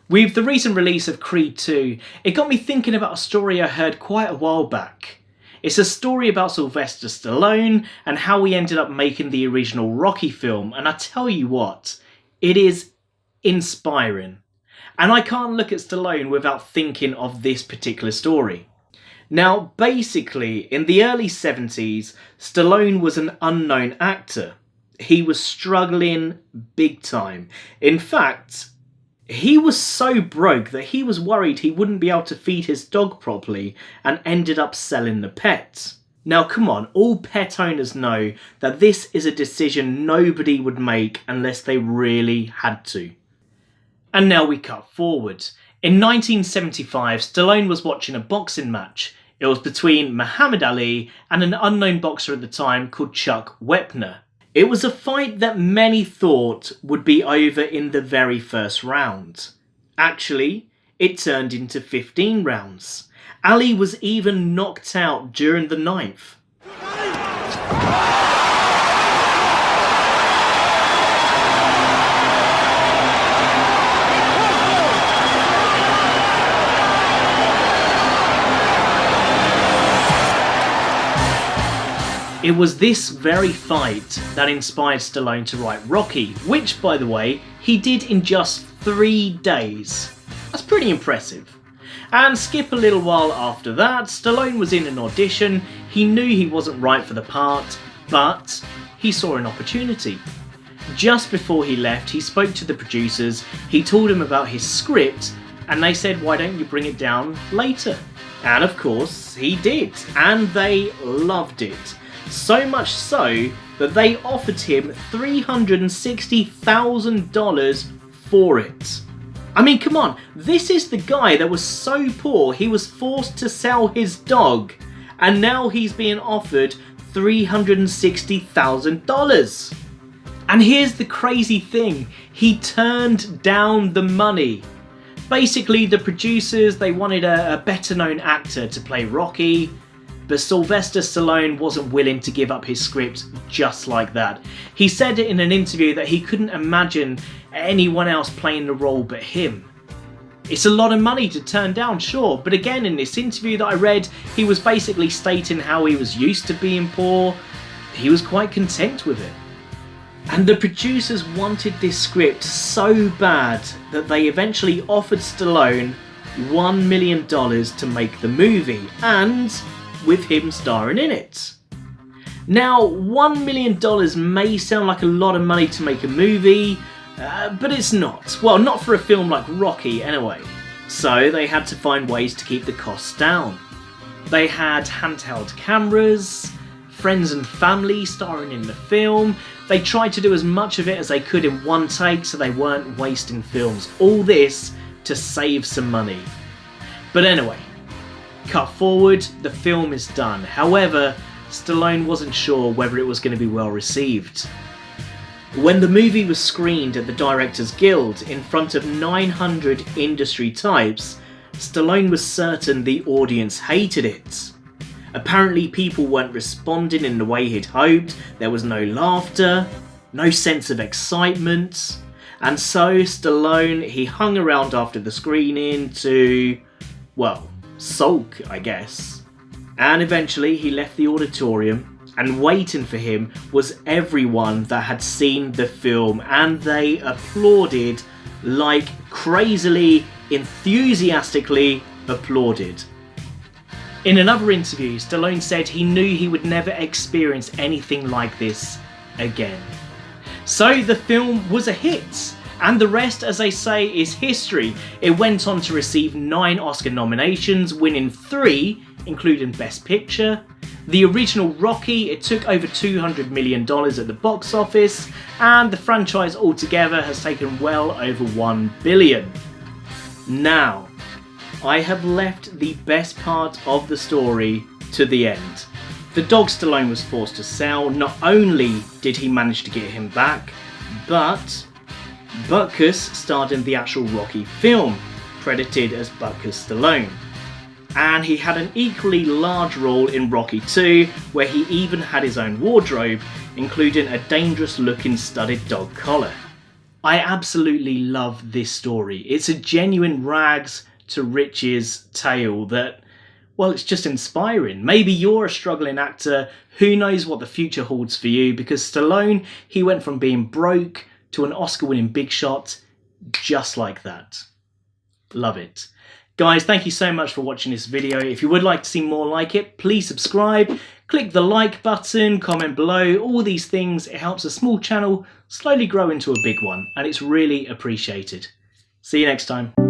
With the recent release of Creed 2, it got me thinking about a story I heard quite a while back. It's a story about Sylvester Stallone and how he ended up making the original Rocky film, and I tell you what, it is inspiring. And I can't look at Stallone without thinking of this particular story. Now, basically, in the early 70s, Stallone was an unknown actor. He was struggling big time. In fact, he was so broke that he was worried he wouldn't be able to feed his dog properly and ended up selling the pet. Now come on, all pet owners know that this is a decision nobody would make unless they really had to. And now we cut forward. In 1975, Stallone was watching a boxing match. It was between Muhammad Ali and an unknown boxer at the time called Chuck Wepner. It was a fight that many thought would be over in the very first round. Actually, it turned into 15 rounds. Ali was even knocked out during the 9th. It was this very fight that inspired Stallone to write Rocky, which, by the way, he did in just 3 days. That's pretty impressive. And skip a little while after that, Stallone was in an audition. He knew he wasn't right for the part, but he saw an opportunity. Just before he left, he spoke to the producers, he told them about his script, and they said, why don't you bring it down later? And of course, he did, and they loved it. So much so that they offered him $360,000 for it. I mean, come on, this is the guy that was so poor he was forced to sell his dog, and now he's being offered $360,000. And here's the crazy thing, he turned down the money. Basically, the producers, they wanted a better known actor to play Rocky, but Sylvester Stallone wasn't willing to give up his script just like that. He said in an interview that he couldn't imagine anyone else playing the role but him. It's a lot of money to turn down, sure, but again, in this interview that I read, he was basically stating how he was used to being poor. He was quite content with it. And the producers wanted this script so bad that they eventually offered Stallone $1 million to make the movie, and with him starring in it. Now, $1 million may sound like a lot of money to make a movie, but it's not. Well, not for a film like Rocky anyway. So they had to find ways to keep the costs down. They had handheld cameras, friends and family starring in the film. They tried to do as much of it as they could in one take so they weren't wasting films. All this to save some money. But anyway, cut forward, the film is done. However, Stallone wasn't sure whether it was going to be well received. When the movie was screened at the Directors Guild in front of 900 industry types, Stallone was certain the audience hated it. Apparently people weren't responding in the way he'd hoped, there was no laughter, no sense of excitement, and so Stallone, he hung around after the screening to, well, sulk, I guess. And eventually he left the auditorium, and waiting for him was everyone that had seen the film, and they applauded, like crazily, enthusiastically applauded. In another interview, Stallone said he knew he would never experience anything like this again. So the film was a hit. And the rest, as they say, is history. It went on to receive 9 Oscar nominations, winning 3, including Best Picture. The original Rocky, it took over $200 million at the box office, and the franchise altogether has taken well over $1 billion. Now, I have left the best part of the story to the end. The dog Stallone was forced to sell. Not only did he manage to get him back, but Butkus starred in the actual Rocky film, credited as Butkus Stallone. And he had an equally large role in Rocky 2, where he even had his own wardrobe, including a dangerous looking studded dog collar. I absolutely love this story. It's a genuine rags to riches tale that, well, it's just inspiring. Maybe you're a struggling actor. Who knows what the future holds for you? Because Stallone, he went from being broke to an Oscar-winning big shot just like that. Love it. Guys, thank you so much for watching this video. If you would like to see more like it, please subscribe, click the like button, comment below, all these things. It helps a small channel slowly grow into a big one, and it's really appreciated. See you next time.